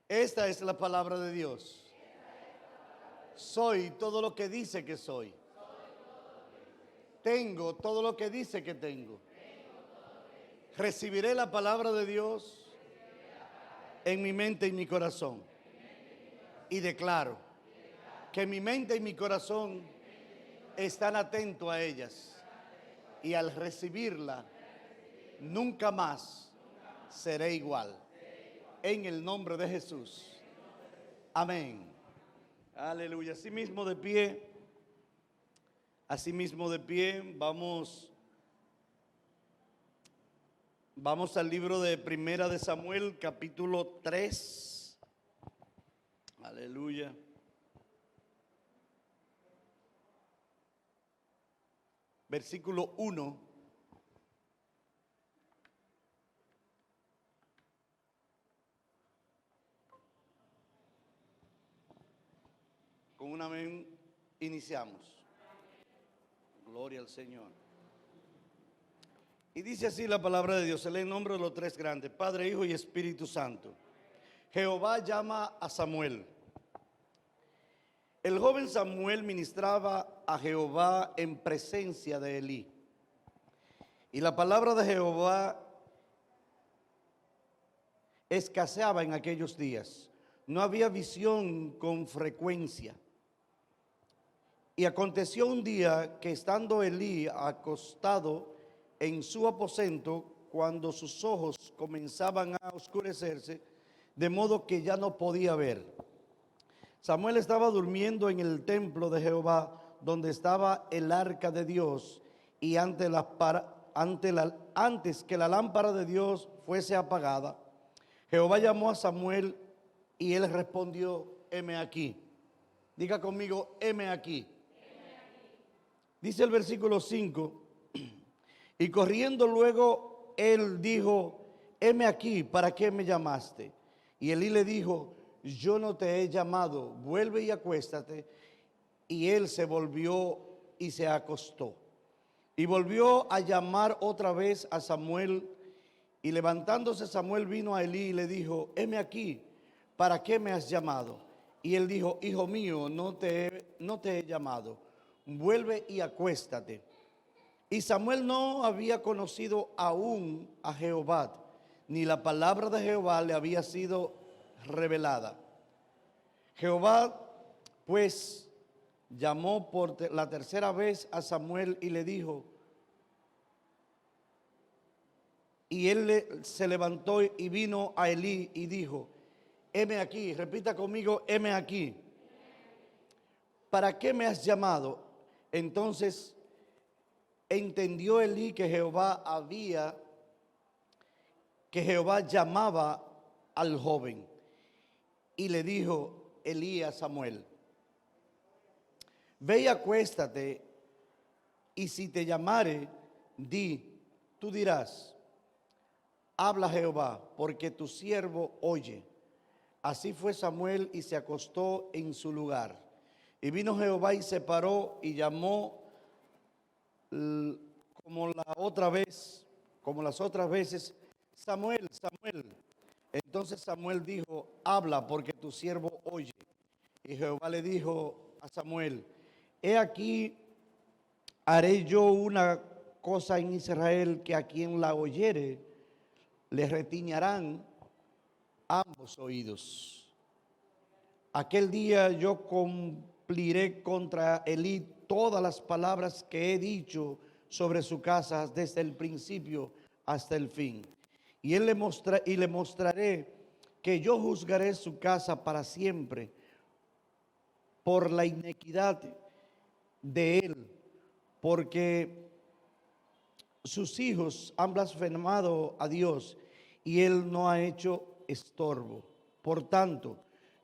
Esta es la palabra de Dios. Soy todo lo que dice que soy. Tengo todo lo que dice que tengo. Recibiré la palabra de Dios en mi mente y mi corazón. Y declaro que mi mente y mi corazón están atentos a ellas. Y al recibirla, nunca más seré igual. En el nombre de Jesús. Amén. Aleluya. Asimismo de pie. Asimismo de pie. Vamos al libro de Primera de Samuel, capítulo 3. Aleluya. Versículo 1. Con un amén iniciamos. Gloria al Señor. Y dice así la palabra de Dios. Se lee en nombre de los tres grandes: Padre, Hijo y Espíritu Santo. Jehová llama a Samuel. El joven Samuel ministraba a Jehová en presencia de Elí. Y la palabra de Jehová escaseaba en aquellos días. No había visión con frecuencia. Y aconteció un día que estando Elí acostado en su aposento, cuando sus ojos comenzaban a oscurecerse, de modo que ya no podía ver. Samuel estaba durmiendo en el templo de Jehová, donde estaba el arca de Dios, y antes que la lámpara de Dios fuese apagada, Jehová llamó a Samuel y él respondió: heme aquí. Diga conmigo: heme aquí. Dice el versículo 5, y corriendo luego él dijo: heme aquí, ¿para qué me llamaste? Y Elí le dijo: yo no te he llamado, vuelve y acuéstate. Y él se volvió y se acostó. Y volvió a llamar otra vez a Samuel. Y levantándose Samuel vino a Elí y le dijo: heme aquí, ¿para qué me has llamado? Y él dijo: hijo mío, no te he llamado, vuelve y acuéstate. Y Samuel no había conocido aún a Jehová, ni la palabra de Jehová le había sido revelada. Jehová pues llamó por la tercera vez a Samuel y le dijo, y él se levantó y vino a Elí y dijo: heme aquí. Repita conmigo: heme aquí. ¿Para qué me has llamado? Entonces entendió Elí que Jehová llamaba al joven. Y le dijo Elí a Samuel: ve y acuéstate, y si te llamare, tú dirás: habla Jehová, porque tu siervo oye. Así fue Samuel y se acostó en su lugar. Y vino Jehová y se paró y llamó como las otras veces: Samuel, Samuel. Entonces Samuel dijo: habla, porque tu siervo oye. Y Jehová le dijo a Samuel: he aquí, haré yo una cosa en Israel, que a quien la oyere le retiñarán ambos oídos. Aquel día yo cumpliré contra Elí todas las palabras que he dicho sobre su casa desde el principio hasta el fin. Y le mostraré que yo juzgaré su casa para siempre por la iniquidad de él, porque sus hijos han blasfemado a Dios y él no ha hecho estorbo. Por tanto,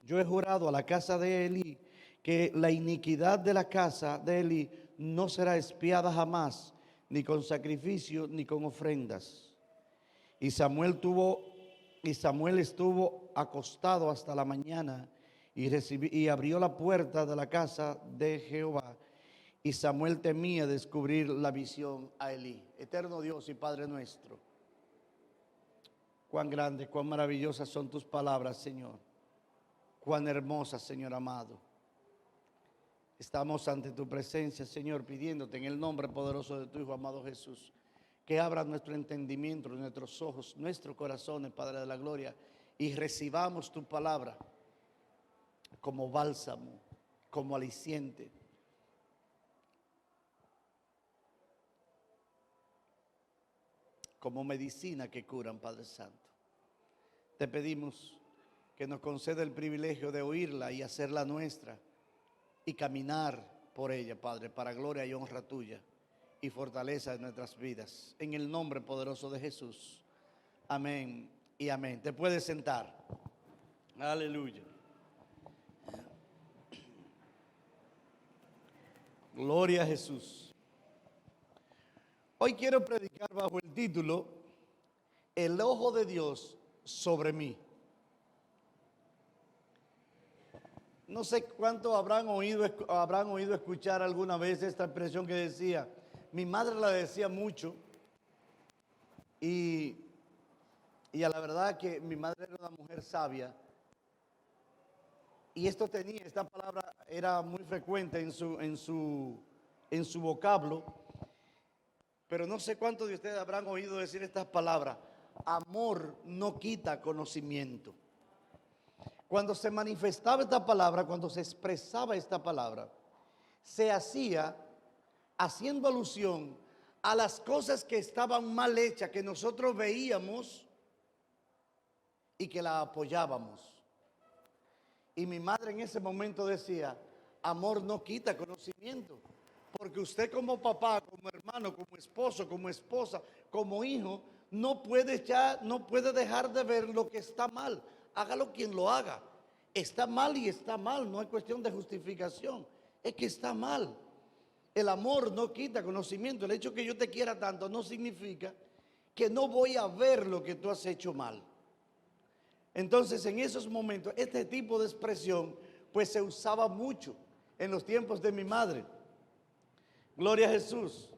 yo he jurado a la casa de Elí que la iniquidad de la casa de Elí no será expiada jamás, ni con sacrificio ni con ofrendas. Y Samuel estuvo acostado hasta la mañana y abrió la puerta de la casa de Jehová. Y Samuel temía descubrir la visión a Elí. Eterno Dios y Padre nuestro, cuán grandes, cuán maravillosas son tus palabras, Señor. Cuán hermosa, Señor amado. Estamos ante tu presencia, Señor, pidiéndote en el nombre poderoso de tu Hijo amado Jesús, que abra nuestro entendimiento, nuestros ojos, nuestros corazones, Padre de la gloria, y recibamos tu palabra como bálsamo, como aliciente. Como medicina que curan, Padre Santo. Te pedimos que nos conceda el privilegio de oírla y hacerla nuestra y caminar por ella, Padre, para gloria y honra tuya y fortaleza de nuestras vidas. En el nombre poderoso de Jesús. Amén y amén. Te puedes sentar. Aleluya. Gloria a Jesús. Hoy quiero predicar bajo el título El ojo de Dios sobre mí. No sé cuánto habrán oído escuchar alguna vez esta expresión que decía. Mi madre la decía mucho y a la verdad que mi madre era una mujer sabia. Y esta palabra era muy frecuente en su vocablo. Pero no sé cuántos de ustedes habrán oído decir estas palabras. Amor no quita conocimiento. Cuando se manifestaba esta palabra, cuando se expresaba esta palabra, se hacía haciendo alusión a las cosas que estaban mal hechas, que nosotros veíamos y que la apoyábamos. Y mi madre en ese momento decía, amor no quita conocimiento. Porque usted como papá, como hermano, como esposo, como esposa, como hijo, no puede dejar de ver lo que está mal. Hágalo quien lo haga. Está mal y está mal, no es cuestión de justificación. Es que está mal. El amor no quita conocimiento. El hecho que yo te quiera tanto no significa que no voy a ver lo que tú has hecho mal. Entonces, en esos momentos, este tipo de expresión, pues se usaba mucho en los tiempos de mi madre. Gloria a Jesús.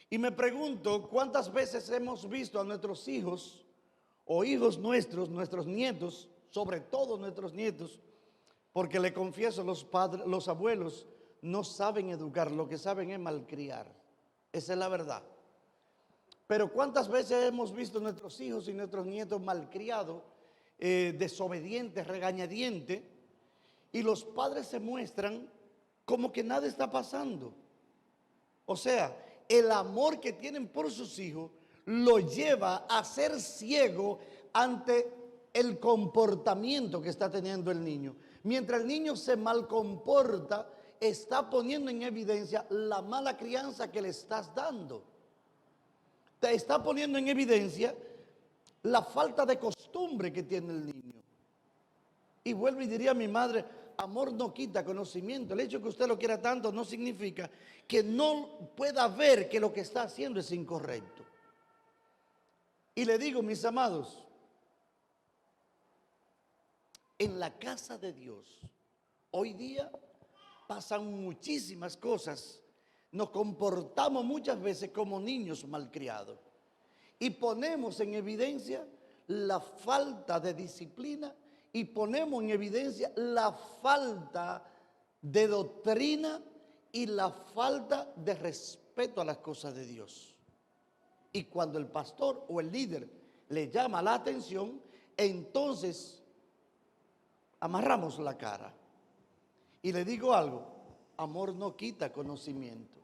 Y me pregunto cuántas veces hemos visto a nuestros hijos o hijos nuestros, nuestros nietos, sobre todo nuestros nietos, porque le confieso, los padres, los abuelos no saben educar, lo que saben es malcriar. Esa es la verdad. Pero cuántas veces hemos visto a nuestros hijos y nuestros nietos malcriados, desobedientes, regañadientes, y los padres se muestran como que nada está pasando. O sea, el amor que tienen por sus hijos lo lleva a ser ciego ante el comportamiento que está teniendo el niño. Mientras el niño se mal comporta, está poniendo en evidencia la mala crianza que le estás dando. Te está poniendo en evidencia la falta de costumbre que tiene el niño. Y vuelvo y diría a mi madre, amor no quita conocimiento. El hecho de que usted lo quiera tanto no significa que no pueda ver que lo que está haciendo es incorrecto. Y le digo, mis amados, en la casa de Dios, hoy día pasan muchísimas cosas. Nos comportamos muchas veces como niños malcriados y ponemos en evidencia la falta de disciplina y ponemos en evidencia la falta de doctrina y la falta de respeto a las cosas de Dios. Y cuando el pastor o el líder le llama la atención, entonces amarramos la cara. Y le digo algo, amor no quita conocimiento.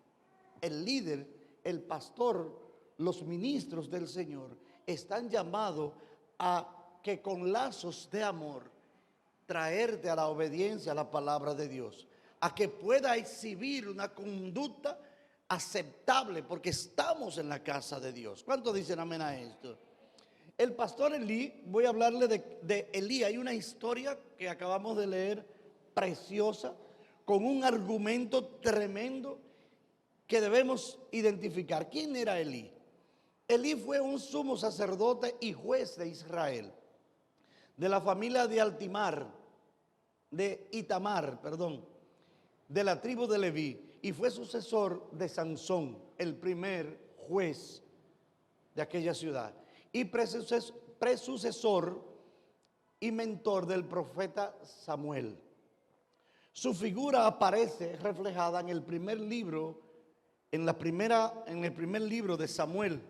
El líder, el pastor, los ministros del Señor están llamados a que con lazos de amor traerte a la obediencia a la palabra de Dios, a que pueda exhibir una conducta aceptable porque estamos en la casa de Dios. ¿Cuántos dicen amén a esto? El pastor Elí, voy a hablarle de Elí. Hay una historia que acabamos de leer preciosa con un argumento tremendo que debemos identificar. ¿Quién era Elí? Elí fue un sumo sacerdote y juez de Israel, de la familia de Itamar, de la tribu de Leví, y fue sucesor de Sansón, el primer juez de aquella ciudad, y presucesor y mentor del profeta Samuel. Su figura aparece reflejada en el primer libro, en el primer libro de Samuel.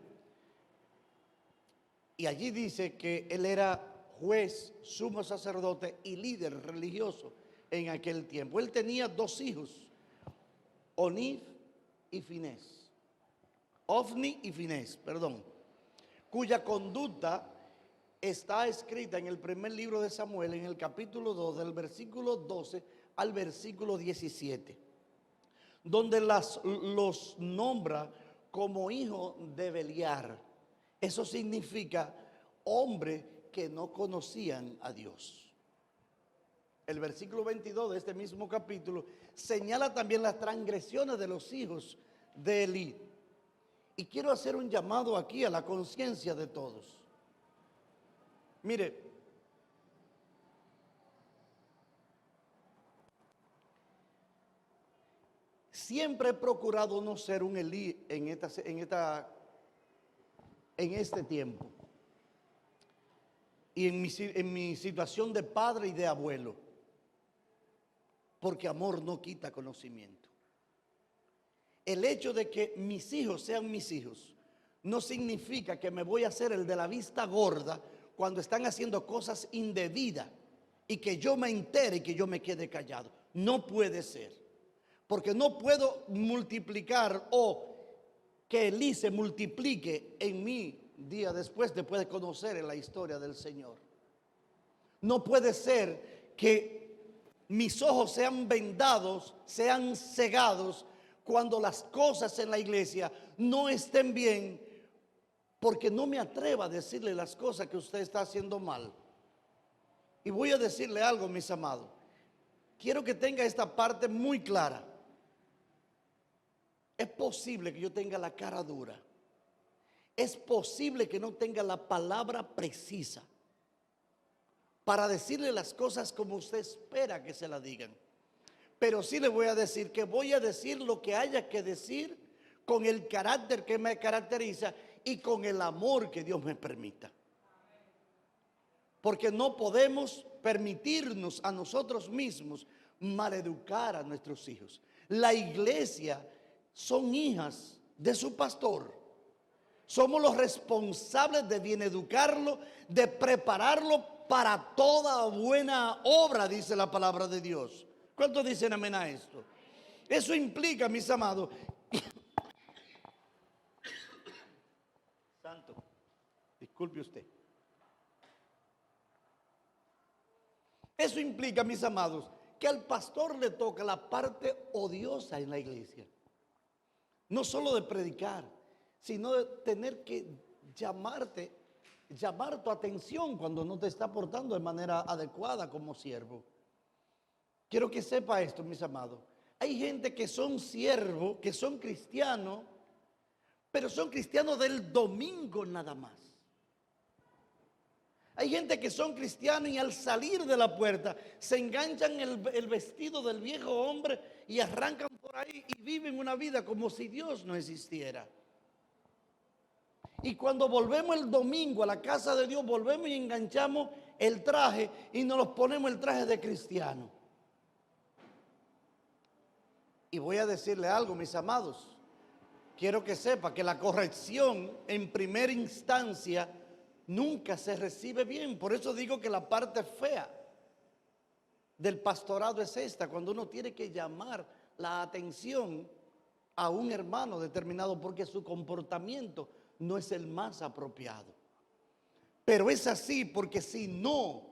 Y allí dice que él era juez, sumo sacerdote y líder religioso en aquel tiempo. Él tenía dos hijos, Ofni y Finés, cuya conducta está escrita en el primer libro de Samuel, en el capítulo 2, del versículo 12 al versículo 17, donde los nombra como hijo de Beliar. Eso significa hombre que no conocían a Dios. El versículo 22 de este mismo capítulo señala también las transgresiones de los hijos de Elí. Y quiero hacer un llamado aquí a la conciencia de todos. Mire, siempre he procurado no ser un Elí en este tiempo y en mi situación de padre y de abuelo, porque amor no quita conocimiento. El hecho de que mis hijos sean mis hijos no significa que me voy a hacer el de la vista gorda cuando están haciendo cosas indebidas y que yo me entere y que yo me quede callado. No puede ser, porque no puedo multiplicar o que Elí se multiplique en mí día después de conocer en la historia del Señor. No puede ser que mis ojos sean vendados, sean cegados cuando las cosas en la iglesia no estén bien, porque no me atrevo a decirle las cosas que usted está haciendo mal. Y voy a decirle algo, mis amados. Quiero que tenga esta parte muy clara. Es posible que yo tenga la cara dura. Es posible que no tenga la palabra precisa para decirle las cosas como usted espera que se la digan. Pero sí le voy a decir que voy a decir lo que haya que decir con el carácter que me caracteriza y con el amor que Dios me permita. Porque no podemos permitirnos a nosotros mismos maleducar a nuestros hijos. La iglesia son hijas de su pastor. Somos los responsables de bien educarlo, de prepararlo para toda buena obra, dice la palabra de Dios. ¿Cuántos dicen amén a esto? Eso implica, mis amados, santo, disculpe usted. Eso implica, mis amados, que al pastor le toca la parte odiosa en la iglesia. No solo de predicar, sino de tener que llamar tu atención cuando no te está portando de manera adecuada como siervo. Quiero que sepa esto, mis amados. Hay gente que son siervos, que son cristianos, pero son cristianos del domingo nada más. Hay gente que son cristianos y al salir de la puerta se enganchan el vestido del viejo hombre y arrancan por ahí y viven una vida como si Dios no existiera. Y cuando volvemos el domingo a la casa de Dios, volvemos y enganchamos el traje y nos los ponemos el traje de cristiano. Y voy a decirle algo, mis amados. Quiero que sepa que la corrección en primera instancia nunca se recibe bien. Por eso digo que la parte fea del pastorado es esta, cuando uno tiene que llamar la atención a un hermano determinado porque su comportamiento no es el más apropiado. Pero es así porque si no,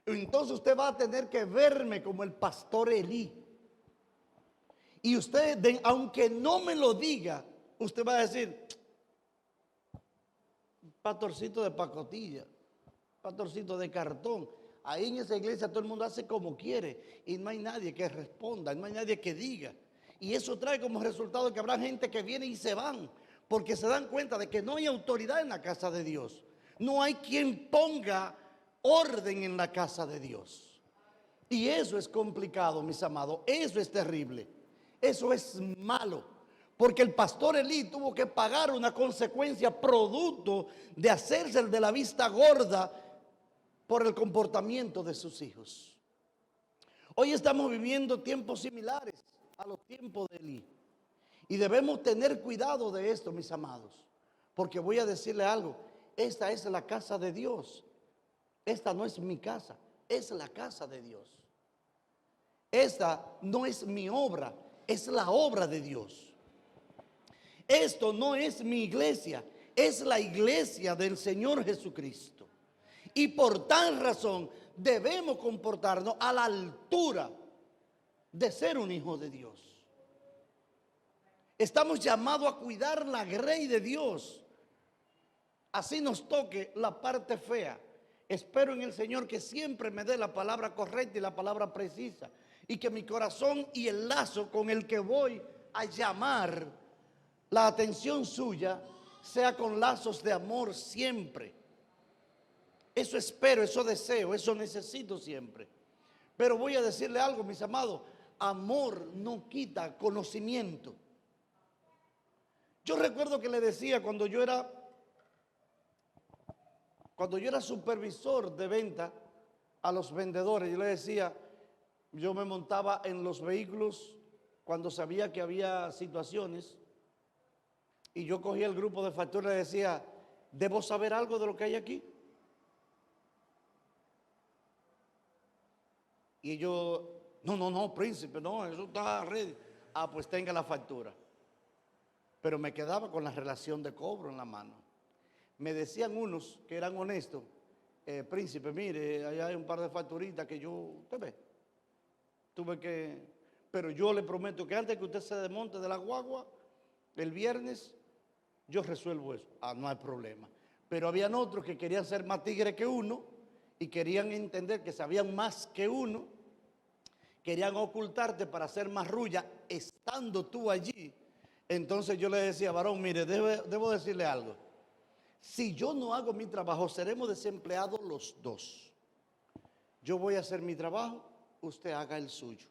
entonces usted va a tener que verme como el pastor Elí. Y usted, aunque no me lo diga, usted va a decir, pastorcito de pacotilla, pastorcito de cartón. Ahí en esa iglesia todo el mundo hace como quiere y no hay nadie que responda, no hay nadie que diga. Y eso trae como resultado que habrá gente que viene y se van, porque se dan cuenta de que no hay autoridad en la casa de Dios. No hay quien ponga orden en la casa de Dios. Y eso es complicado, mis amados, eso es terrible. Eso es malo, porque el pastor Elí tuvo que pagar una consecuencia producto de hacerse el de la vista gorda por el comportamiento de sus hijos. Hoy estamos viviendo tiempos similares a los tiempos de Elí. Y debemos tener cuidado de esto, mis amados. Porque voy a decirle algo. Esta es la casa de Dios. Esta no es mi casa, es la casa de Dios. Esta no es mi obra, es la obra de Dios. Esto no es mi iglesia, es la iglesia del Señor Jesucristo. Y por tal razón debemos comportarnos a la altura de ser un hijo de Dios. Estamos llamados a cuidar la grey de Dios. Así nos toque la parte fea. Espero en el Señor que siempre me dé la palabra correcta y la palabra precisa. Y que mi corazón y el lazo con el que voy a llamar la atención suya sea con lazos de amor siempre. Eso espero, eso deseo, eso necesito siempre. Pero voy a decirle algo, mis amados. Amor no quita conocimiento. Yo recuerdo que le decía cuando yo era supervisor de venta a los vendedores, yo le decía, yo me montaba en los vehículos cuando sabía que había situaciones y yo cogía el grupo de factura y le decía, ¿debo saber algo de lo que hay aquí? Y ellos, no, príncipe, no, eso está ready. Ah, pues tenga la factura. Pero me quedaba con la relación de cobro en la mano. Me decían unos que eran honestos, príncipe, mire, allá hay un par de facturitas que usted ve, tuve que, pero yo le prometo que antes que usted se desmonte de la guagua, el viernes, yo resuelvo eso. Ah, no hay problema. Pero habían otros que querían ser más tigres que uno y querían entender que sabían más que uno, querían ocultarte para hacer más rulla estando tú allí. Entonces yo le decía, varón, mire, debo decirle algo. Si yo no hago mi trabajo, seremos desempleados los dos. Yo voy a hacer mi trabajo, usted haga el suyo.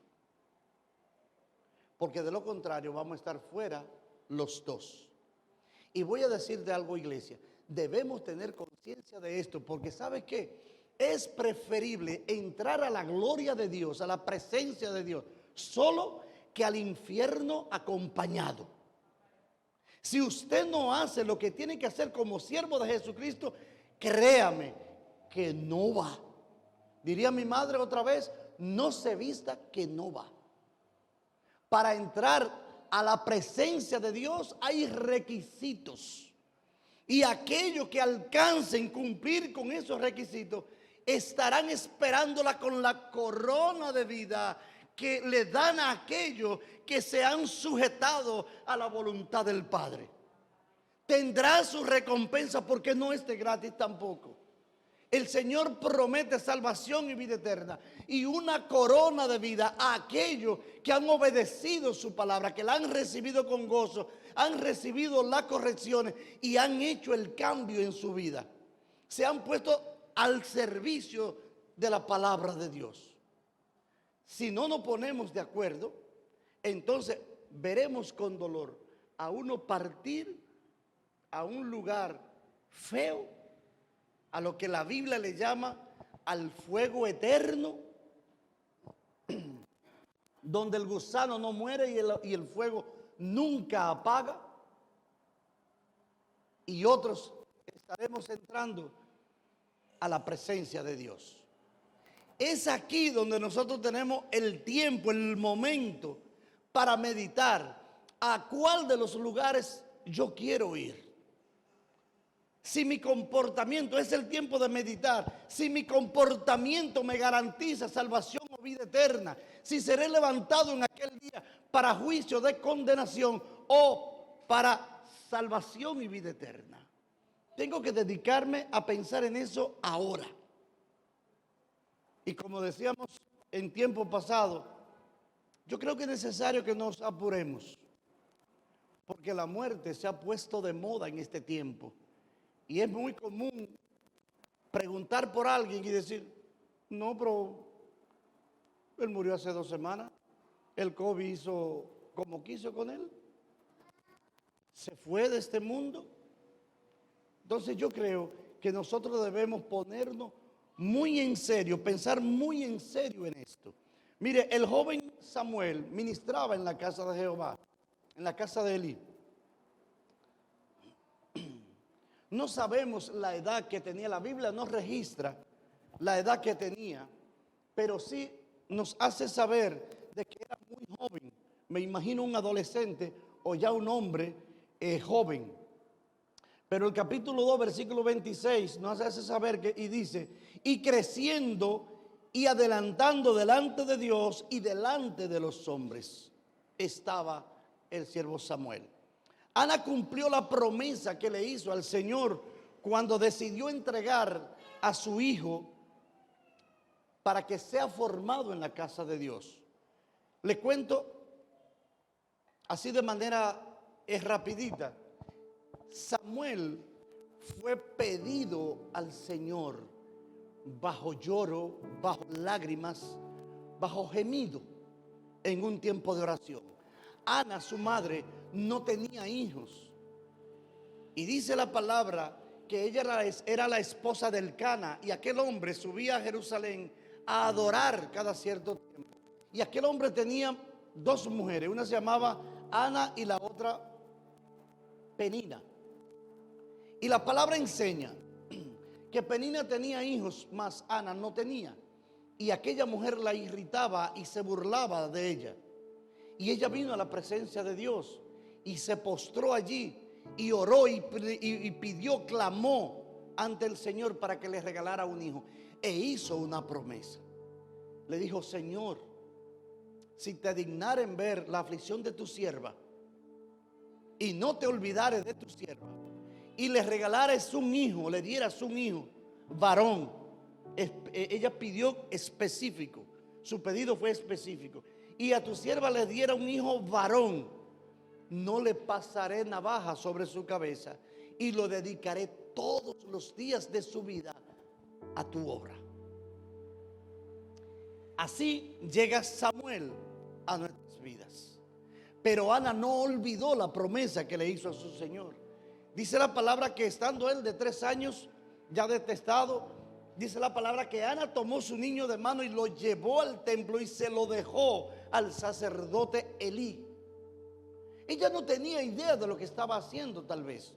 Porque de lo contrario vamos a estar fuera los dos. Y voy a decirte algo, iglesia. Debemos tener conciencia de esto, porque ¿sabes qué? Es preferible entrar a la gloria de Dios, a la presencia de Dios, solo que al infierno acompañado. Si usted no hace lo que tiene que hacer como siervo de Jesucristo, créame que no va. Diría mi madre otra vez, no se vista que no va. Para entrar a la presencia de Dios hay requisitos. Y aquellos que alcancen cumplir con esos requisitos estarán esperándola con la corona de vida que le dan a aquellos que se han sujetado a la voluntad del Padre. Tendrá su recompensa porque no es de gratis tampoco. El Señor promete salvación y vida eterna y una corona de vida a aquellos que han obedecido su palabra, que la han recibido con gozo, han recibido las correcciones y han hecho el cambio en su vida. Se han puesto al servicio de la palabra de Dios. Si no nos ponemos de acuerdo, entonces veremos con dolor a uno partir a un lugar feo, a lo que la Biblia le llama al fuego eterno, donde el gusano no muere y el fuego nunca apaga, y otros estaremos entrando a la presencia de Dios. Es aquí donde nosotros tenemos el tiempo, el momento para meditar a cuál de los lugares yo quiero ir. Si mi comportamiento, es el tiempo de meditar, si mi comportamiento me garantiza salvación o vida eterna, si seré levantado en aquel día para juicio de condenación o para salvación y vida eterna. Tengo que dedicarme a pensar en eso ahora. Y como decíamos en tiempo pasado, yo creo que es necesario que nos apuremos, porque la muerte se ha puesto de moda en este tiempo. Y es muy común preguntar por alguien y decir, no, pero él murió hace 2 semanas, el COVID hizo como quiso con él, se fue de este mundo. Entonces yo creo que nosotros debemos ponernos muy en serio, pensar muy en serio en esto. Mire, el joven Samuel ministraba en la casa de Jehová, en la casa de Elí. No sabemos la edad que tenía, la Biblia no registra la edad que tenía, pero sí nos hace saber de que era muy joven. Me imagino un adolescente o ya un hombre joven. Pero el capítulo 2, versículo 26 nos hace saber que, y dice, y creciendo y adelantando delante de Dios y delante de los hombres, estaba el siervo Samuel. Ana cumplió la promesa que le hizo al Señor cuando decidió entregar a su hijo para que sea formado en la casa de Dios. Le cuento así de manera rapidita. Samuel fue pedido al Señor bajo lloro, bajo lágrimas, bajo gemido, en un tiempo de oración. Ana, su madre, no tenía hijos. Y dice la palabra que ella era la esposa del Elcana, y aquel hombre subía a Jerusalén a adorar cada cierto tiempo. Y aquel hombre tenía dos mujeres, una se llamaba Ana y la otra Penina. Y la palabra enseña que Penina tenía hijos, mas Ana no tenía. Y aquella mujer la irritaba y se burlaba de ella. Y ella vino a la presencia de Dios y se postró allí y oró y pidió, clamó ante el Señor para que le regalara un hijo. E hizo una promesa. Le dijo: Señor, si te dignaren ver la aflicción de tu sierva y no te olvidares de tu sierva, y le regalares un hijo, le dieras un hijo varón. Ella pidió específico, su pedido fue específico. Y a tu sierva le diera un hijo varón, no le pasaré navaja sobre su cabeza y lo dedicaré todos los días de su vida a tu obra. Así llega Samuel a nuestras vidas. Pero Ana no olvidó la promesa que le hizo a su Señor. Dice la palabra que estando él de 3 años, ya detestado, dice la palabra que Ana tomó su niño de mano y lo llevó al templo y se lo dejó al sacerdote Elí. Ella no tenía idea de lo que estaba haciendo, tal vez.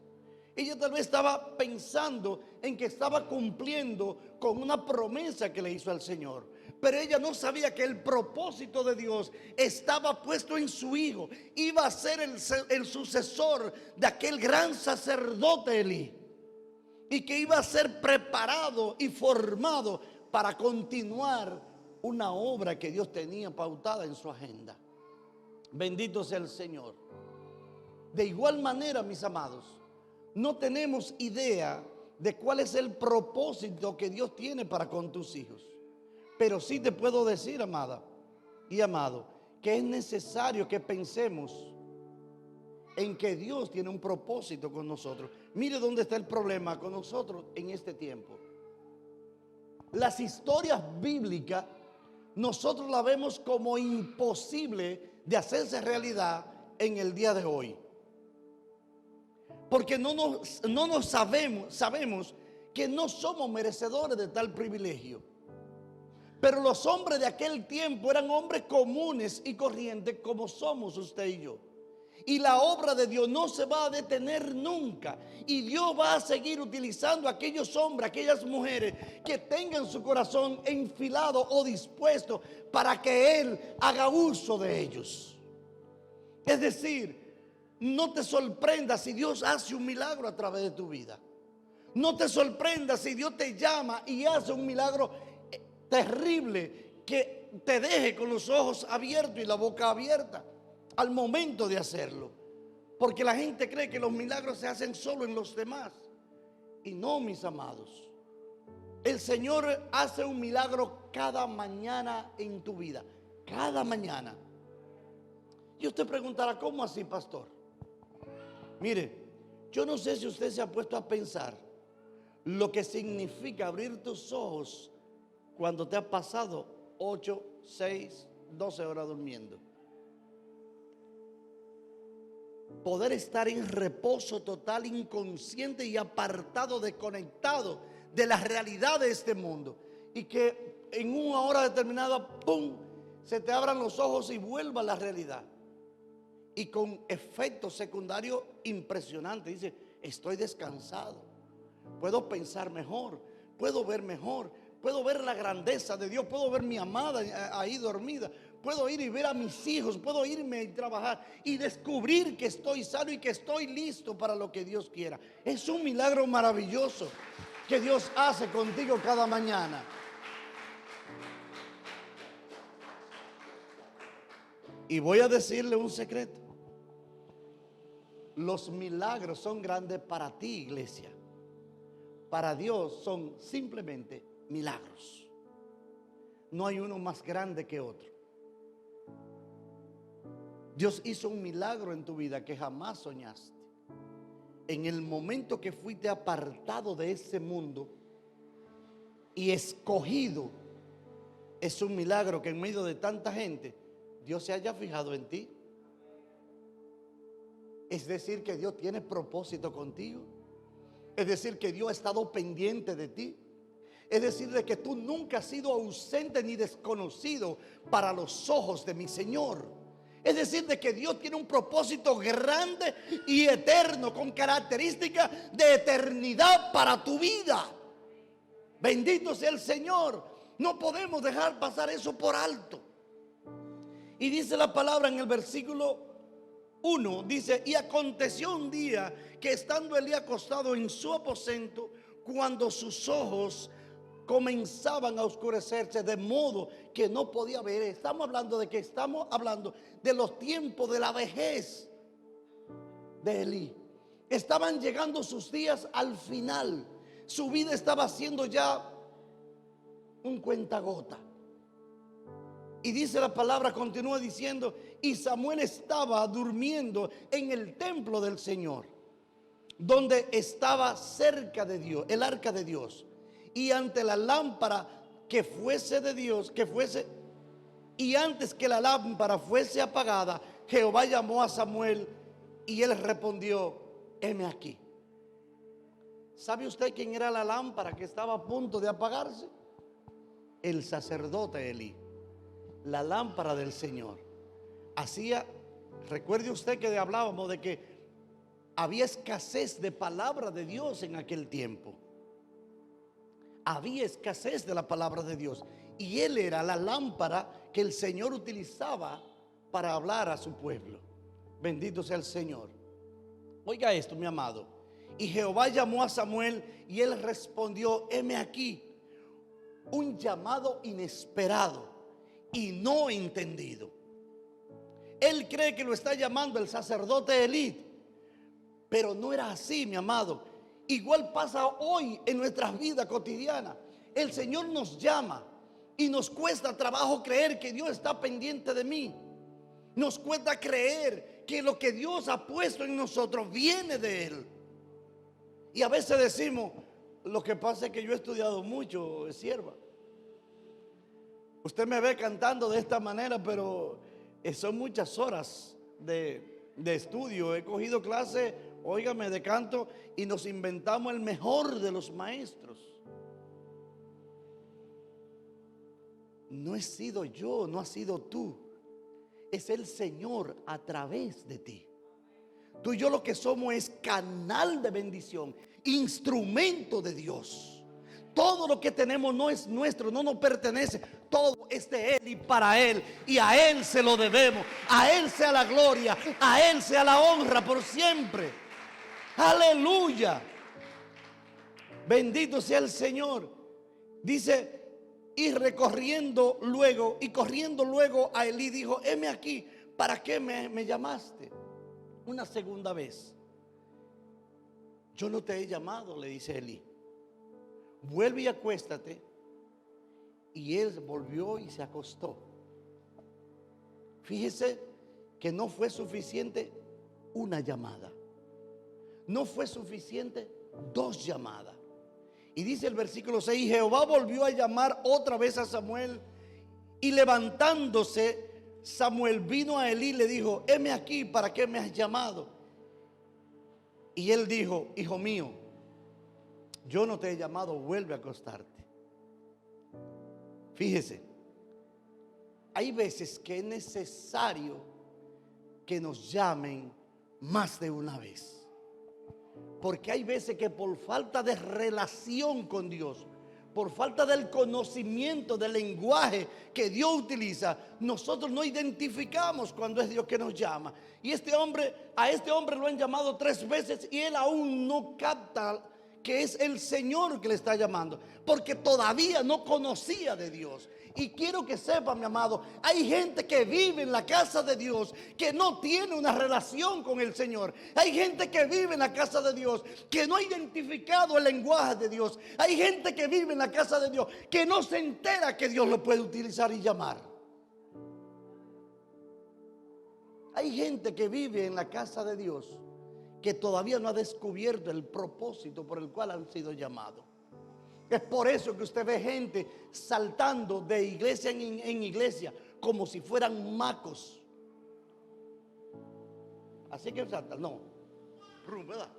Ella tal vez estaba pensando en que estaba cumpliendo con una promesa que le hizo al Señor. Pero ella no sabía que el propósito de Dios estaba puesto en su hijo. Iba a ser el sucesor de aquel gran sacerdote Elí. Y que iba a ser preparado y formado para continuar una obra que Dios tenía pautada en su agenda. Bendito sea el Señor. De igual manera, mis amados, no tenemos idea de cuál es el propósito que Dios tiene para con tus hijos. Pero sí te puedo decir, amada y amado, que es necesario que pensemos en que Dios tiene un propósito con nosotros. Mire dónde está el problema con nosotros en este tiempo. Las historias bíblicas nosotros las vemos como imposible de hacerse realidad en el día de hoy. Porque no sabemos que no somos merecedores de tal privilegio. Pero los hombres de aquel tiempo eran hombres comunes y corrientes como somos usted y yo. Y la obra de Dios no se va a detener nunca. Y Dios va a seguir utilizando a aquellos hombres, aquellas mujeres que tengan su corazón enfilado o dispuesto para que Él haga uso de ellos. Es decir, no te sorprendas si Dios hace un milagro a través de tu vida. No te sorprendas si Dios te llama y hace un milagro terrible que te deje con los ojos abiertos y la boca abierta al momento de hacerlo. Porque la gente cree que los milagros se hacen solo en los demás. Y no, mis amados. El Señor hace un milagro cada mañana en tu vida. Cada mañana. Y usted preguntará, ¿cómo así, pastor? Mire, yo no sé si usted se ha puesto a pensar lo que significa abrir tus ojos cuando te has pasado 8, 6, 12 horas durmiendo. Poder estar en reposo total, inconsciente y apartado, desconectado de la realidad de este mundo. y que en una hora determinada, ¡pum!, se te abran los ojos y vuelva a la realidad. Y con efectos secundarios impresionantes. Dice, estoy descansado, puedo pensar mejor, puedo ver mejor, puedo ver la grandeza de Dios, puedo ver mi amada ahí dormida, puedo ir y ver a mis hijos, puedo irme y trabajar y descubrir que estoy sano y que estoy listo para lo que Dios quiera. Es un milagro maravilloso que Dios hace contigo cada mañana. Y voy a decirle un secreto. Los milagros son grandes para ti, iglesia. Para Dios son simplemente milagros. No hay uno más grande que otro. Dios hizo un milagro en tu vida que jamás soñaste. En el momento que fuiste apartado de ese mundo y escogido, es un milagro que en medio de tanta gente Dios se haya fijado en ti. Es decir, que Dios tiene propósito contigo. Es decir, que Dios ha estado pendiente de ti. Es decir, de que tú nunca has sido ausente ni desconocido para los ojos de mi Señor. Es decir, de que Dios tiene un propósito grande y eterno, con características de eternidad para tu vida. Bendito sea el Señor. No podemos dejar pasar eso por alto. Y dice la palabra en el versículo 1, dice, y aconteció un día que estando Elí acostado en su aposento, cuando sus ojos comenzaban a oscurecerse de modo que no podía ver. Estamos hablando de los tiempos de la vejez de Elí. Estaban llegando sus días al final. Su vida estaba siendo ya un cuentagota. Y dice la palabra, continúa diciendo, y Samuel estaba durmiendo en el templo del Señor, donde estaba cerca de Dios, el arca de Dios, y ante la lámpara que fuese de Dios, y antes que la lámpara fuese apagada, Jehová llamó a Samuel y él respondió, heme aquí. ¿Sabe usted quién era la lámpara que estaba a punto de apagarse? El sacerdote Elí. La lámpara del Señor. Recuerde usted que hablábamos de que había escasez de palabra de Dios en aquel tiempo. Había escasez de la palabra de Dios. Y él era la lámpara que el Señor utilizaba para hablar a su pueblo. Bendito sea el Señor. Oiga esto, mi amado. Y Jehová llamó a Samuel y él respondió, heme aquí. Un llamado inesperado y no entendido. Él cree que lo está llamando el sacerdote Elí, pero no era así, mi amado. Igual pasa hoy en nuestras vidas cotidianas. El Señor nos llama y nos cuesta trabajo creer que Dios está pendiente de mí. Nos cuesta creer que lo que Dios ha puesto en nosotros viene de Él. Y a veces decimos, lo que pasa es que yo he estudiado mucho, sierva. Usted me ve cantando de esta manera, pero son muchas horas de estudio. He cogido clase, óigame, de canto, y nos inventamos el mejor de los maestros. No he sido yo, no has sido tú. Es el Señor a través de ti. Tú y yo lo que somos es canal de bendición, instrumento de Dios. Todo lo que tenemos no es nuestro, no nos pertenece. Todo es de Él y para Él. Y a Él se lo debemos. A Él sea la gloria. A Él sea la honra por siempre. Aleluya. Bendito sea el Señor. Dice, y corriendo luego a Elí dijo, heme aquí, ¿para qué me llamaste? Una segunda vez. Yo no te he llamado, le dice Elí. Vuelve y acuéstate. Y él volvió y se acostó. Fíjese que no fue suficiente una llamada. No fue suficiente dos llamadas. Y dice el versículo 6, Jehová volvió a llamar otra vez a Samuel. Y levantándose, Samuel vino a Elí y le dijo, heme aquí, ¿para qué me has llamado? Y él dijo, hijo mío, yo no te he llamado, vuelve a acostarte. Fíjese, hay veces que es necesario que nos llamen más de una vez. Porque hay veces que por falta de relación con Dios, por falta del conocimiento del lenguaje que Dios utiliza, nosotros no identificamos cuando es Dios que nos llama. Y a este hombre lo han llamado 3 veces y él aún no capta que es el Señor que le está llamando, porque todavía no conocía de Dios. Y quiero que sepa, mi amado, hay gente que vive en la casa de Dios que no tiene una relación con el Señor. Hay gente que vive en la casa de Dios que no ha identificado el lenguaje de Dios. Hay gente que vive en la casa de Dios que no se entera que Dios lo puede utilizar y llamar. Hay gente que vive en la casa de Dios que todavía no ha descubierto el propósito por el cual han sido llamados. Es por eso que usted ve gente saltando de iglesia en iglesia como si fueran macos. Así que saltan, no, ¿verdad?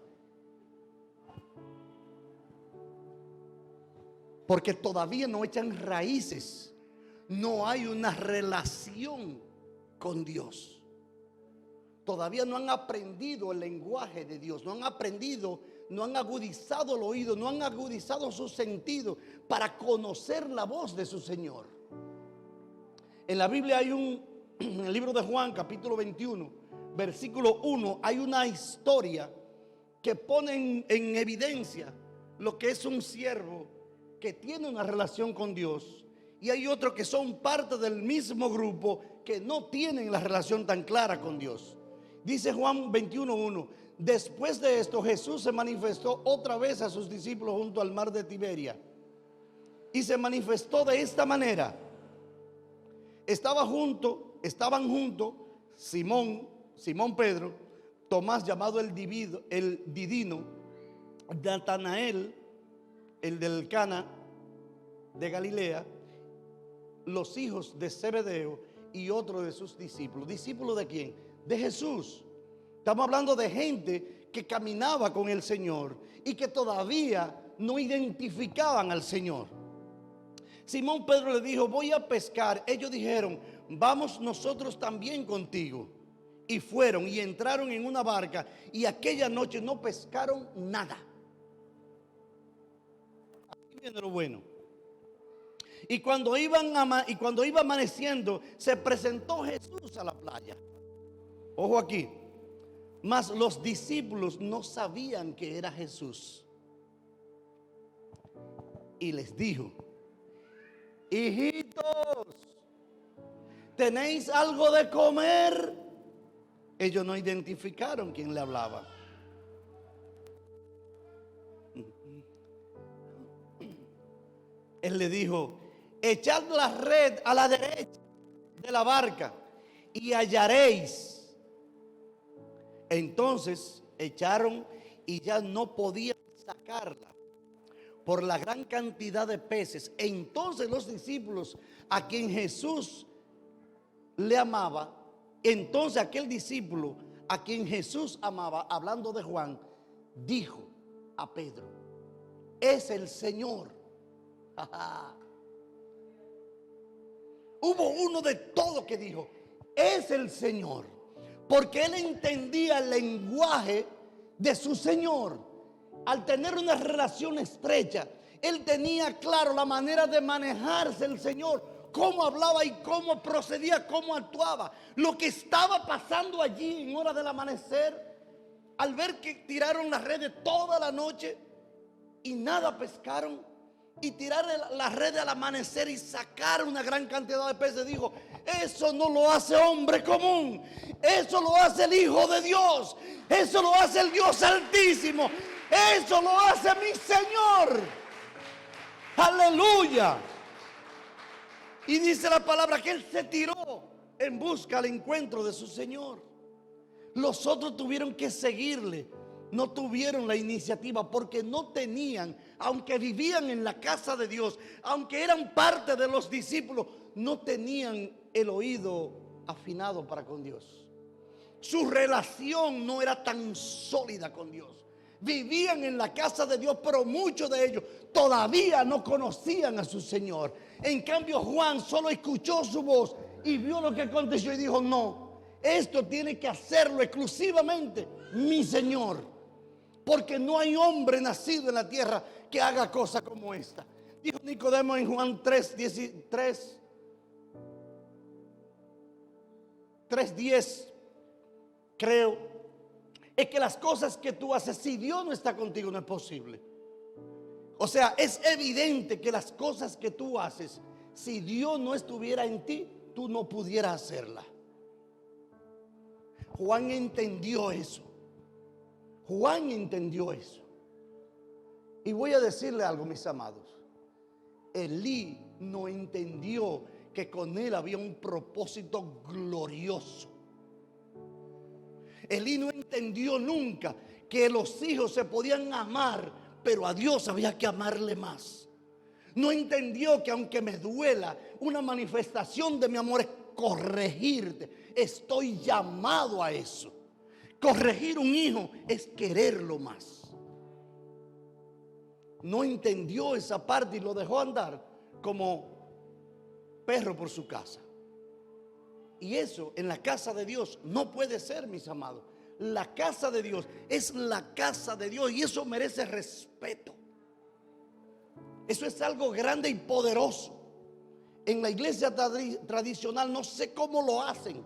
Porque todavía no echan raíces, no hay una relación con Dios. Todavía no han aprendido el lenguaje de Dios, no han aprendido, no han agudizado el oído, no han agudizado su sentido para conocer la voz de su Señor. En la Biblia en el libro de Juan, capítulo 21, versículo 1, hay una historia que pone en evidencia lo que es un siervo que tiene una relación con Dios, y hay otros que son parte del mismo grupo que no tienen la relación tan clara con Dios. Dice Juan 21:1, después de esto Jesús se manifestó otra vez a sus discípulos junto al mar de Tiberia. Y se manifestó de esta manera. Estaban juntos Simón Pedro, Tomás llamado el Didino, Natanael, el del Cana de Galilea, los hijos de Zebedeo y otro de sus discípulos. ¿Discípulos de quién? De Jesús. Estamos hablando de gente que caminaba con el Señor y que todavía no identificaban al Señor. Simón Pedro le dijo, voy a pescar. Ellos dijeron, vamos nosotros también contigo. Y fueron y entraron en una barca y aquella noche no pescaron nada. Aquí viene lo bueno. Y cuando iba amaneciendo, se presentó Jesús a la playa. Ojo aquí, mas los discípulos no sabían que era Jesús. Y les dijo, hijitos, ¿tenéis algo de comer? Ellos no identificaron quién le hablaba. Él le dijo, echad la red a la derecha de la barca y hallaréis. Entonces echaron y ya no podían sacarla por la gran cantidad de peces. Entonces los discípulos a quien Jesús le amaba, entonces aquel discípulo a quien Jesús amaba, hablando de Juan, dijo a Pedro, es el Señor. Hubo uno de todos que dijo, es el Señor. Porque él entendía el lenguaje de su Señor. Al tener una relación estrecha, él tenía claro la manera de manejarse el Señor, cómo hablaba y cómo procedía, cómo actuaba. Lo que estaba pasando allí en hora del amanecer, al ver que tiraron las redes toda la noche y nada pescaron, y tirar la red al amanecer y sacar una gran cantidad de peces, dijo, eso no lo hace hombre común, eso lo hace el Hijo de Dios, eso lo hace el Dios Altísimo, eso lo hace mi Señor. Aleluya. Y dice la palabra que él se tiró en busca al encuentro de su Señor. Los otros tuvieron que seguirle. No tuvieron la iniciativa porque no tenían, aunque vivían en la casa de Dios, aunque eran parte de los discípulos, no tenían el oído afinado para con Dios. Su relación no era tan sólida con Dios. vivían en la casa de Dios, pero muchos de ellos todavía no conocían a su Señor. En cambio, Juan solo escuchó su voz y vio lo que aconteció y dijo: no, esto tiene que hacerlo exclusivamente mi Señor, porque no hay hombre nacido en la tierra que haga cosa como esta. Dijo Nicodemo en Juan 3:10, creo, es que las cosas que tú haces, si Dios no está contigo, no es posible. O sea, es evidente que las cosas que tú haces, si Dios no estuviera en ti, tú no pudieras hacerlas. Juan entendió eso. Juan entendió eso. Y voy a decirle algo, mis amados. Elí no entendió que con él había un propósito glorioso. Elí no entendió nunca que los hijos se podían amar, pero a Dios había que amarle más. No entendió que aunque me duela, una manifestación de mi amor es corregirte. Estoy llamado a eso. Corregir un hijo es quererlo más. No entendió esa parte y lo dejó andar como perro por su casa. Y eso en la casa de Dios no puede ser, mis amados. La casa de Dios es la casa de Dios y eso merece respeto. Eso es algo grande y poderoso. En la iglesia tradicional no sé cómo lo hacen,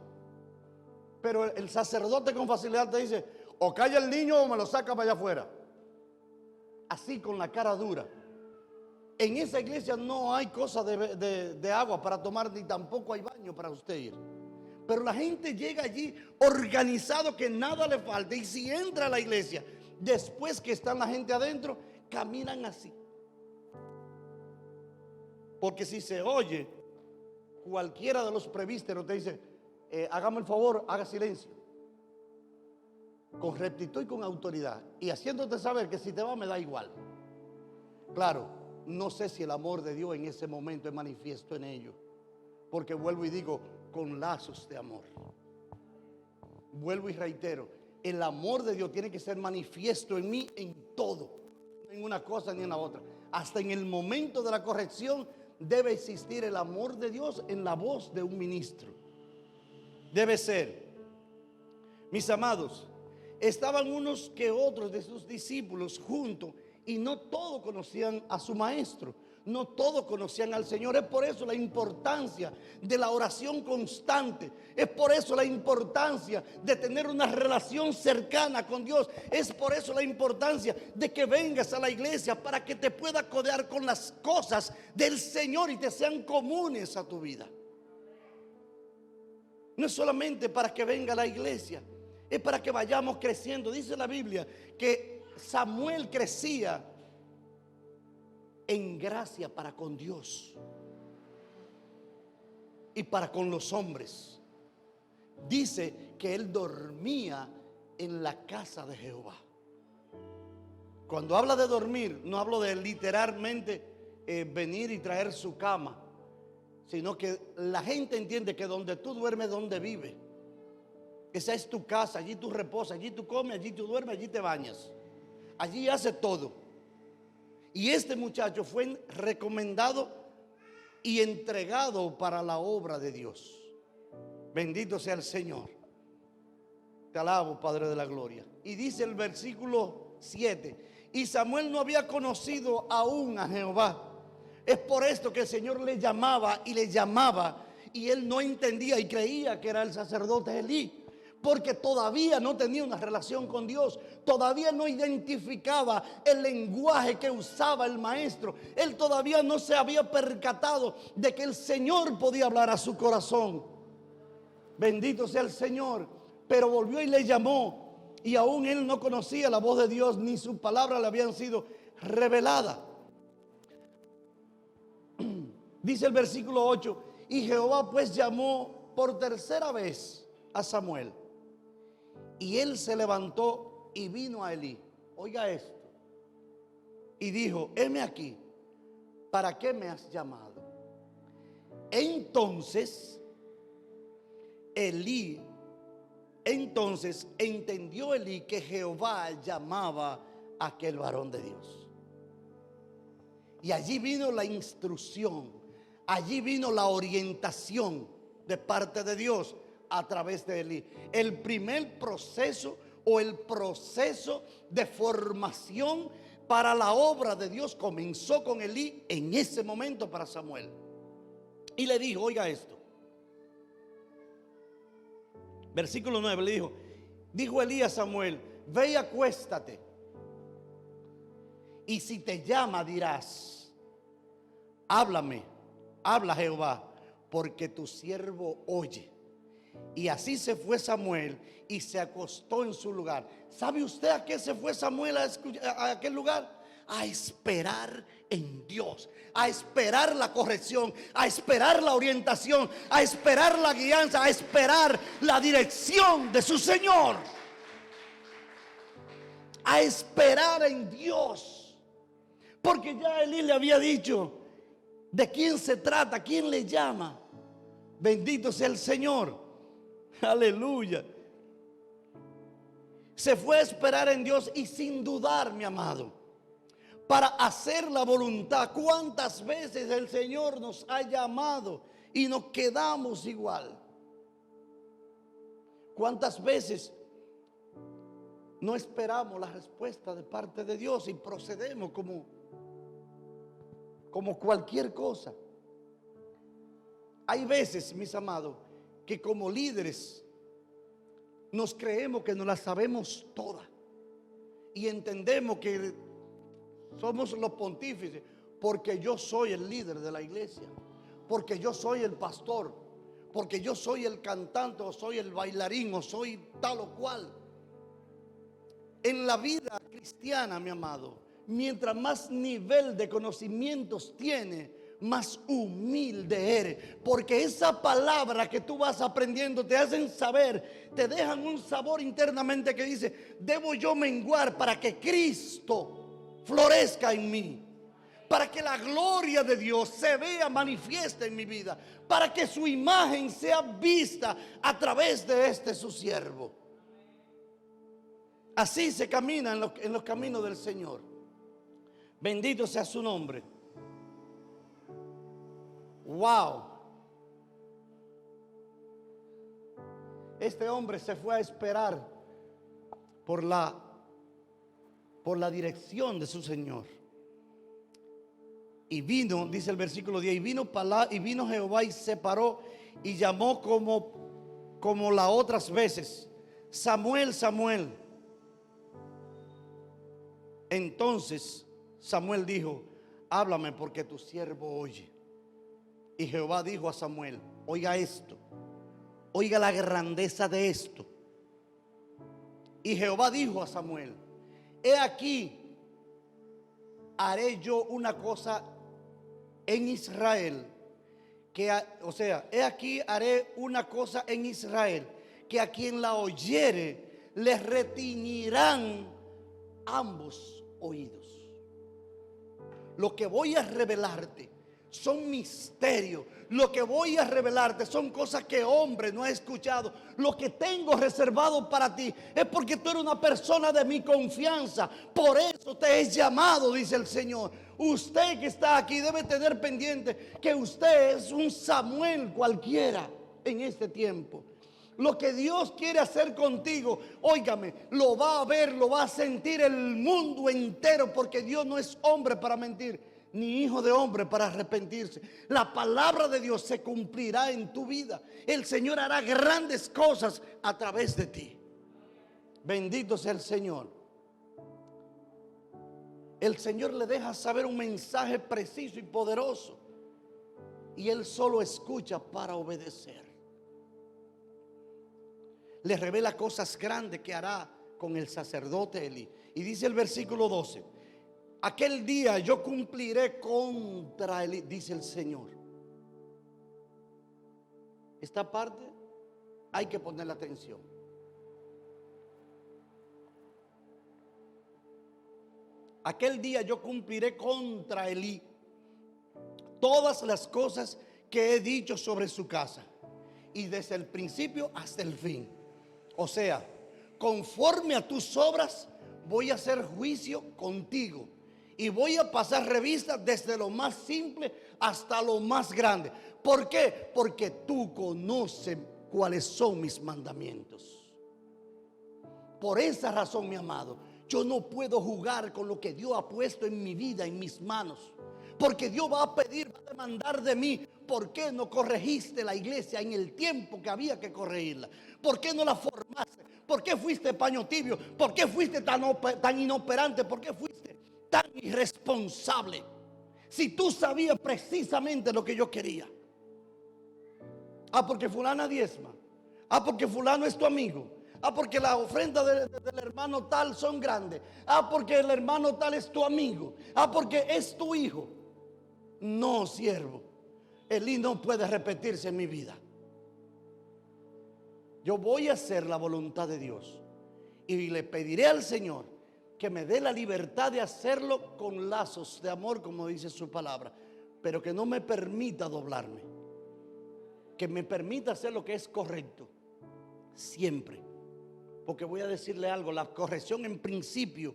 pero el sacerdote con facilidad te dice: o calla el niño o me lo saca para allá afuera. Así, con la cara dura. En esa iglesia no hay cosa de agua para tomar, ni tampoco hay baño para usted ir. Pero la gente llega allí organizado, que nada le falta. Y si entra a la iglesia, después que están la gente adentro, caminan así. Porque si se oye, cualquiera de los presbíteros te dice: hágame el favor, haga silencio. Con rectitud y con autoridad. Y haciéndote saber que si te va me da igual. Claro, no sé si el amor de Dios en ese momento es manifiesto en ellos. Porque vuelvo y digo, con lazos de amor. Vuelvo y reitero, el amor de Dios tiene que ser manifiesto en mí en todo. No en una cosa ni en la otra. Hasta en el momento de la corrección debe existir el amor de Dios en la voz de un ministro. Debe ser. Mis amados, estaban unos que otros de sus discípulos juntos y no todos conocían a su maestro. No todos conocían al Señor. Es por eso la importancia de la oración constante. Es por eso la importancia de tener una relación cercana con Dios. Es por eso la importancia de que vengas a la iglesia, para que te puedas codear con las cosas del Señor y te sean comunes a tu vida. No es solamente para que venga a la iglesia, es para que vayamos creciendo. Dice la Biblia que Samuel crecía en gracia para con Dios y para con los hombres. Dice que él dormía en la casa de Jehová. Cuando habla de dormir, no hablo de literalmente venir y traer su cama, sino que la gente entiende que donde tú duermes, donde vive. Esa es tu casa, allí tú reposas, allí tú comes, allí tú duermes, allí te bañas, allí hace todo. Y este muchacho fue recomendado y entregado para la obra de Dios. Bendito sea el Señor. Te alabo, Padre de la gloria. Y dice el versículo 7: y Samuel no había conocido aún a Jehová. Es por esto que el Señor le llamaba y le llamaba, y él no entendía y creía que era el sacerdote Elí. Porque todavía no tenía una relación con Dios. Todavía no identificaba el lenguaje que usaba el maestro. Él todavía no se había percatado de que el Señor podía hablar a su corazón. Bendito sea el Señor. Pero volvió y le llamó. Y aún él no conocía la voz de Dios, ni sus palabras le habían sido reveladas. Dice el versículo 8: y Jehová pues llamó por tercera vez a Samuel. Y él se levantó y vino a Elí. Oiga esto. Y dijo: heme aquí, ¿para qué me has llamado? Entonces entendió Elí que Jehová llamaba aquel varón de Dios. Y allí vino la instrucción, allí vino la orientación de parte de Dios a través de Elí. El primer proceso o el proceso de formación para la obra de Dios comenzó con Elí en ese momento para Samuel. Y le dijo, oiga esto. Versículo 9 le dijo Elí a Samuel, ve y acuéstate. Y si te llama dirás, háblame, habla Jehová, porque tu siervo oye. Y así se fue Samuel y se acostó en su lugar. ¿Sabe usted a qué se fue Samuel a aquel lugar? A esperar en Dios, a esperar la corrección, a esperar la orientación, a esperar la guianza, a esperar la dirección de su Señor. A esperar en Dios. Porque ya Elí le había dicho de quién se trata, quién le llama. Bendito sea el Señor. Aleluya. Se fue a esperar en Dios y sin dudar, mi amado, para hacer la voluntad. ¿Cuántas veces el Señor nos ha llamado y nos quedamos igual? ¿Cuántas veces no esperamos la respuesta de parte de Dios y procedemos como cualquier cosa? Hay veces, mis amados, que como líderes nos creemos que nos la sabemos toda y entendemos que somos los pontífices porque yo soy el líder de la iglesia, porque yo soy el pastor, porque yo soy el cantante o soy el bailarín o soy tal o cual. En la vida cristiana, mi amado, mientras más nivel de conocimientos tiene, más humilde eres, porque esa palabra que tú vas aprendiendo te hacen saber, te dejan un sabor internamente que dice, debo yo menguar para que Cristo florezca en mí, para que la gloria de Dios se vea manifiesta en mi vida, para que su imagen sea vista a través de su siervo. Así se camina en los caminos del Señor. Bendito sea su nombre. Wow. Este hombre se fue a esperar por la dirección de su Señor. Y vino, dice el versículo 10, y vino Jehová y se paró y llamó como las otras veces, Samuel, Samuel. Entonces Samuel dijo, háblame porque tu siervo oye. Y Jehová dijo a Samuel, oiga esto, oiga la grandeza de esto. Y Jehová dijo a Samuel, he aquí, haré yo una cosa en Israel, he aquí haré una cosa en Israel, que a quien la oyere le retiñirán ambos oídos. Lo que voy a revelarte son misterios. Lo que voy a revelarte son cosas que hombre no ha escuchado. Lo que tengo reservado para ti es porque tú eres una persona de mi confianza. Por eso te he llamado, dice el Señor. Usted que está aquí debe tener pendiente que usted es un Samuel cualquiera en este tiempo. Lo que Dios quiere hacer contigo, óigame, lo va a ver, lo va a sentir el mundo entero, porque Dios no es hombre para mentir, ni hijo de hombre para arrepentirse. La palabra de Dios se cumplirá en tu vida. El Señor hará grandes cosas a través de ti. Bendito sea el Señor. El Señor le deja saber un mensaje preciso y poderoso, y Él solo escucha para obedecer. Le revela cosas grandes que hará con el sacerdote Elí. Y dice el versículo 12, aquel día yo cumpliré contra Elí, dice el Señor. Esta parte hay que ponerle atención. Aquel día yo cumpliré contra Elí todas las cosas que he dicho sobre su casa, y desde el principio hasta el fin. O sea, conforme a tus obras voy a hacer juicio contigo y voy a pasar revista desde lo más simple hasta lo más grande. ¿Por qué? Porque tú conoces cuáles son mis mandamientos. Por esa razón, mi amado, yo no puedo jugar con lo que Dios ha puesto en mi vida, en mis manos. Porque Dios va a pedir, va a demandar de mí: ¿por qué no corregiste la iglesia en el tiempo que había que corregirla? ¿Por qué no la formaste? ¿Por qué fuiste paño tibio? ¿Por qué fuiste tan inoperante? ¿Por qué fuiste tan irresponsable? Si tú sabías precisamente lo que yo quería. Ah, porque fulana diezma. Ah, porque fulano es tu amigo. Ah, porque la ofrenda del hermano tal son grandes. Ah, porque el hermano tal es tu amigo. Ah, porque es tu hijo. No, siervo. Elí no puede repetirse en mi vida. Yo voy a hacer la voluntad de Dios. Y le pediré al Señor que me dé la libertad de hacerlo con lazos de amor, como dice su palabra. Pero que no me permita doblarme. Que me permita hacer lo que es correcto. Siempre. Porque voy a decirle algo: la corrección en principio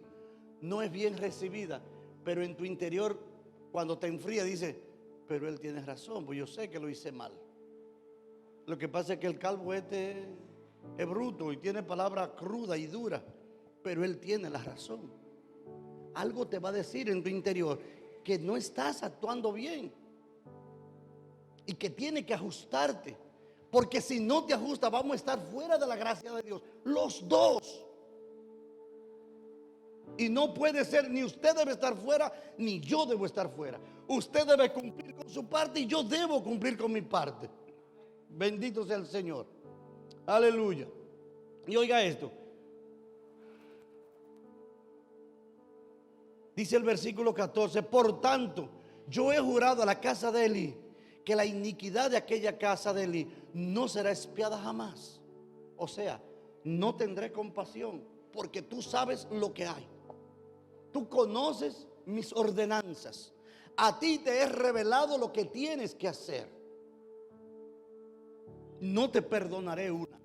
no es bien recibida, pero en tu interior, cuando te enfría, dice: pero él tiene razón, pues yo sé que lo hice mal. Lo que pasa es que el calvo este es bruto y tiene palabra cruda y dura, pero él tiene la razón. Algo te va a decir en tu interior que no estás actuando bien y que tiene que ajustarte. Porque si no te ajustas, vamos a estar fuera de la gracia de Dios, los dos. Y no puede ser, ni usted debe estar fuera, ni yo debo estar fuera. Usted debe cumplir con su parte y yo debo cumplir con mi parte. Bendito sea el Señor. Aleluya. Y oiga esto. Dice el versículo 14: por tanto, yo he jurado a la casa de Elí que la iniquidad de aquella casa de Elí no será expiada jamás. O sea, no tendré compasión, porque tú sabes lo que hay. Tú conoces mis ordenanzas. A ti te he revelado lo que tienes que hacer. No te perdonaré una.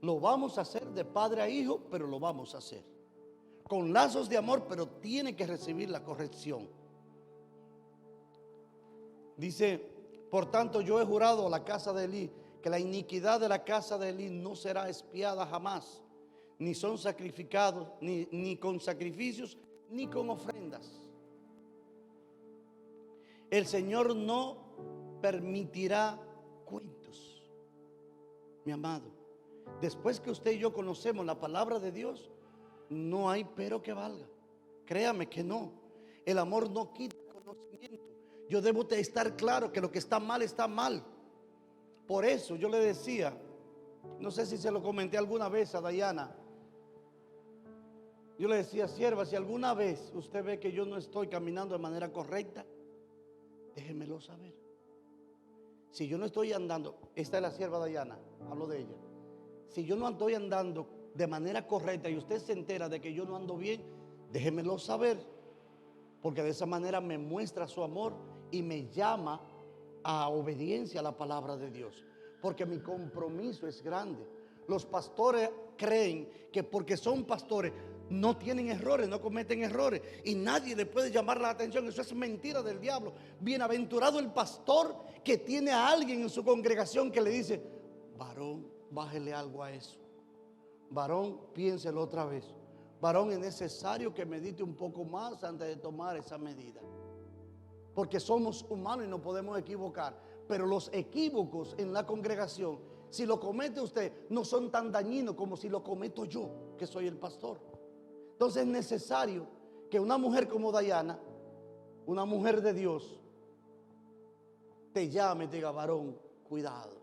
Lo vamos a hacer de padre a hijo, pero lo vamos a hacer con lazos de amor, pero tiene que recibir la corrección. Dice: por tanto, yo he jurado a la casa de Elí que la iniquidad de la casa de Elí no será expiada jamás, ni son sacrificados, ni con sacrificios, ni con ofrendas. El Señor no permitirá cuentos, mi amado. Después que usted y yo conocemos la palabra de Dios, no hay pero que valga. Créame que no. El amor no quita conocimiento. Yo debo de estar claro que lo que está mal está mal. Por eso yo le decía, no sé si se lo comenté alguna vez a Dayana. Yo le decía: sierva, si alguna vez usted ve que yo no estoy caminando de manera correcta, déjemelo saber. Si yo no estoy andando, esta es la sierva Dayana, hablo de ella. Si yo no estoy andando de manera correcta y usted se entera de que yo no ando bien, déjemelo saber. Porque de esa manera me muestra su amor y me llama a obediencia a la palabra de Dios. Porque mi compromiso es grande. Los pastores creen que porque son pastores no tienen errores, no cometen errores, y nadie le puede llamar la atención. Eso es mentira del diablo. Bienaventurado el pastor que tiene a alguien en su congregación que le dice: varón, bájele algo a eso. Varón, piénselo otra vez. Varón, es necesario que medite un poco más antes de tomar esa medida. Porque somos humanos y nos podemos equivocar. Pero los equívocos en la congregación, si lo comete usted, no son tan dañinos como si lo cometo yo, que soy el pastor. Entonces es necesario que una mujer como Dayana, una mujer de Dios, te llame y te diga: varón, cuidado,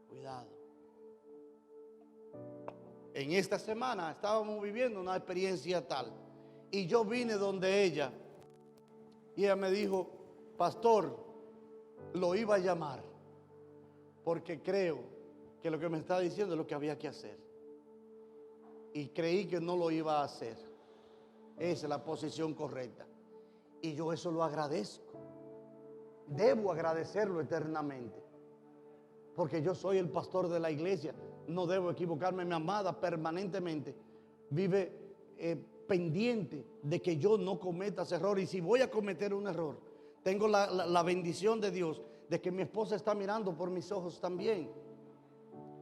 cuidado. En esta semana estábamos viviendo una experiencia tal, y yo vine donde ella, y ella me dijo: pastor, lo iba a llamar, porque creo que lo que me está diciendo es lo que había que hacer. Y creí que no lo iba a hacer. Esa es la posición correcta. Y yo eso lo agradezco. Debo agradecerlo eternamente. Porque yo soy el pastor de la iglesia. no debo equivocarme. Mi amada permanentemente vive pendiente de que yo no cometa ese error. Y si voy a cometer un error, tengo la bendición de Dios de que mi esposa está mirando por mis ojos también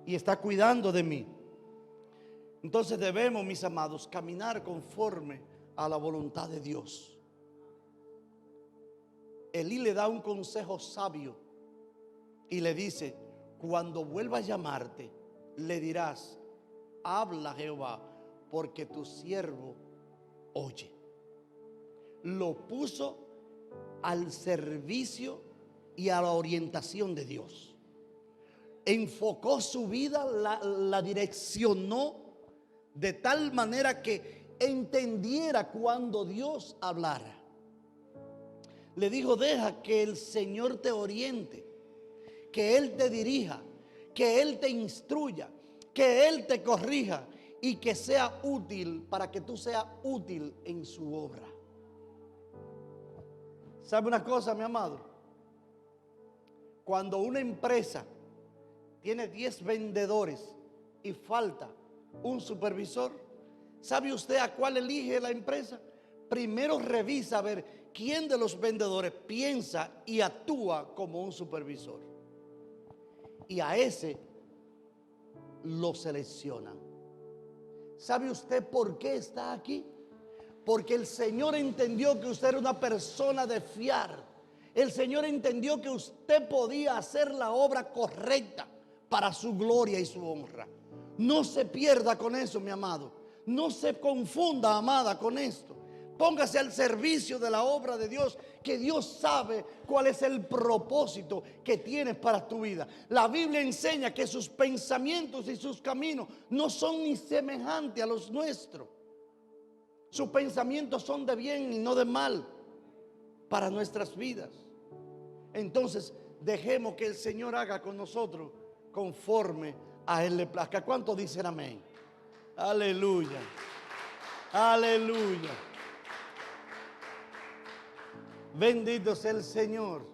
y está cuidando de mí. Entonces debemos, mis amados, caminar conforme a la voluntad de Dios. Elí le da un consejo sabio y le dice: cuando vuelva a llamarte, le dirás: habla Jehová, porque tu siervo oye. Lo puso al servicio y a la orientación de Dios. Enfocó su vida, la direccionó de tal manera que entendiera cuando Dios hablara. Le dijo: deja que el Señor te oriente, que Él te dirija, que Él te instruya, que Él te corrija y que sea útil, para que tú seas útil en su obra. ¿Sabe una cosa, mi amado? Cuando una empresa tiene 10 vendedores y falta un supervisor, ¿sabe usted a cuál elige la empresa? Primero revisa a ver quién de los vendedores piensa y actúa como un supervisor, y a ese lo seleccionan. ¿Sabe usted por qué está aquí? Porque el Señor entendió que usted era una persona de fiar. El Señor entendió que usted podía hacer la obra correcta para su gloria y su honra. No se pierda con eso, mi amado. No se confunda, amada, con esto. Póngase al servicio de la obra de Dios, que Dios sabe cuál es el propósito que tienes para tu vida. La Biblia enseña que sus pensamientos y sus caminos no son ni semejantes a los nuestros. Sus pensamientos son de bien y no de mal para nuestras vidas. Entonces, dejemos que el Señor haga con nosotros conforme a Él le plazca. ¿Cuántos dicen amén? Aleluya. Aleluya. Bendito sea el Señor.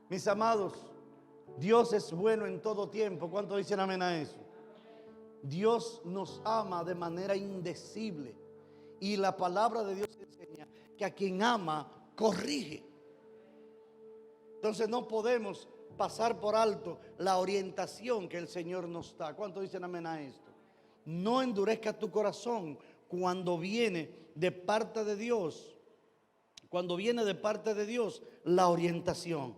Mis amados, Dios es bueno en todo tiempo. ¿Cuántos dicen amén a eso? Dios nos ama de manera indecible. Y la palabra de Dios enseña que a quien ama, corrige. Entonces no podemos pasar por alto la orientación que el Señor nos da. ¿Cuántos dicen amén a esto? No endurezca tu corazón cuando viene de parte de Dios. Cuando viene de parte de Dios la orientación.